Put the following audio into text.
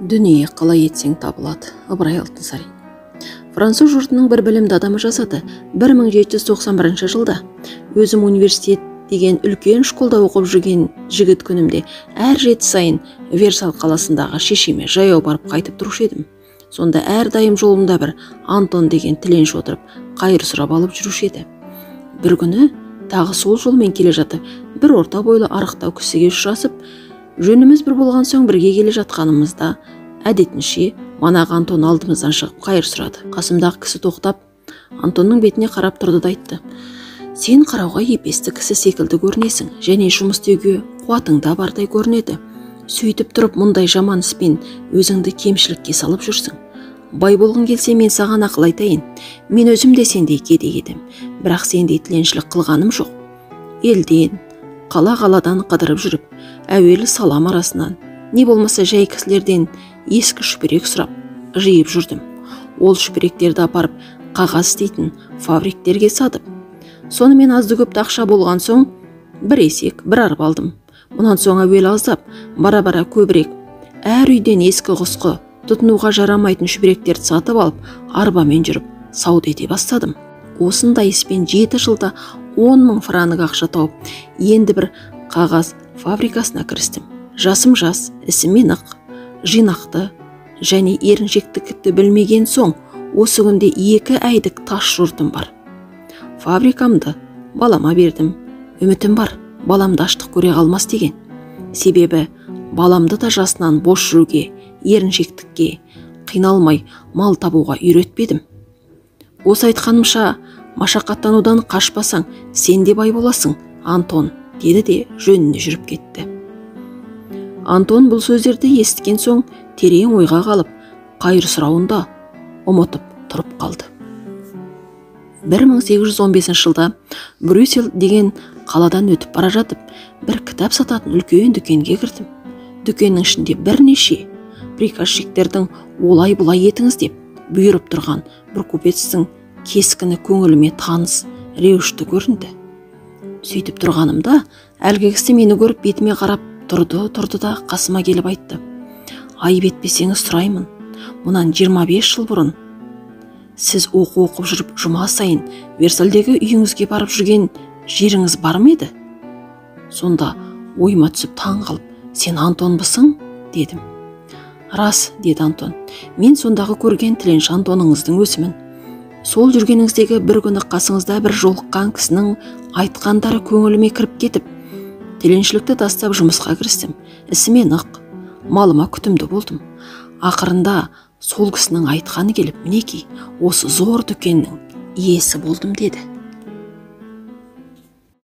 Дүние қалай етсең табылады. Ыбырай Алтынсарин. Француз жұртының бір білімді адамы жасады. 1791 жылда өзім университет деген үлкен школда оқып жүрген жігіт күнімде әр жеті сайын Версаль қаласындағы шешеме жаяу барып қайтып тұрушы едім. Сонда әрдайым жолымда бір Антон деген тіленші отырып, қайыр сұрап алып жүруші еді. Бір күні тағы сол жолмен келе жатып, бір орта бойлы арықтау кісіге ұшырасып, жөніміз бір болған соң бірге келе жатқанымызда, әдетінше манағы Антон алдымыздан шығып қайыр сұрады. Қасымдағы кісі тоқтап, Антонның бетіне қарап тұрды да айтты: "Сен қарауға епесті кісі секілді көрінесің, және жұмыс істеуге қуатың да бардай көрінеді. Сөйтіп тұрып мұндай жаман іспен өзіңді кемшілікке салып жүрсің. Бай болғың келсе, мен саған ақыл айтайын. Мен өзім де сендей кедей едім, бірақ сендей тіленшілік қылғаным жоқ. Елден, қала-қаладан қыдырып жүріп, әуелі салам арасынан, не болмаса жай кісілерден ескі шүпірек сұрап жиып жүрдім. Ол шүпіректерді апарып қағаз істейтін фабриктерге сатып, сонымен азды көпті ақша болған соң бір есек, бір арба алдым. Мұнан соң әуелі аздап, бара-бара көбірек, әр үйден ескі құсқы, тұтынуға жарамайтын шүберектерді сатып алып, арбамен жүріп, сауда ете бастадым. Осындай іспен 7 жылда 10.000 франк ақша тауып, енді бір қағаз фабрикасына кірістім. Жасым жас, ісіме нық, жинақты және еріншектікті білмеген соң, осы күнде 2 айдық тас жұртым бар. Фабрикамды балама бердім. Үмітім бар, баламды аштық көре қалмас деген. Себебі баламды да жасынан бос жүруге, еріншектікке, қиналмай мал табуға үйретпедім. Осы айтқанымша, машақаттанудан қашпасаң, сен де бай боласың, Антон, деді де жөніне жүріп кетті. Антон бұл сөздерді естіген соң терең ойға қалып, қайыр сұрауында ұмытып тұрып қалды. 1815 жылда Брюссель деген қаладан өтіп бара жатып, бір кітап сататын үлкен дүкенге кірдім. Дүкеннің ішінде бірнеше приказчиктердің олай-бұлай етіңіз деп бұйырып тұрған бір купецтің кескіні көңіліме таныс, реушті көрінді. Сөйтіп тұрғанымда, әлгі кісі мені көріп бетіме қарап тұрды да қасыма келіп айтты: "Айып етпесеңіз сұраймын, мұнан 25 жыл бұрын сіз оқу оқып жүріп жұма сайын Версальдегі үйіңізге барып жүрген жеріңіз бар ма еді?" Сонда ойыма түсіп таң қалып: "Сен Антонбысың?" дедім. "Рас", деді Антон. "Мен сондағы көрген тіленші Антоныңыздың өзімін. Сол жүргеніңіздегі бір күні қасыңызда бір жолыққан кісінің айтқандары көңіліме кіріп кетіп, тіленшілікті тастап жұмысқа кірістім. Ісіме нық, малыма күтімді болдым. Ақырында сол кісінің айтқаны келіп, мінекей, осы зор дүкеннің иесі болдым", деді.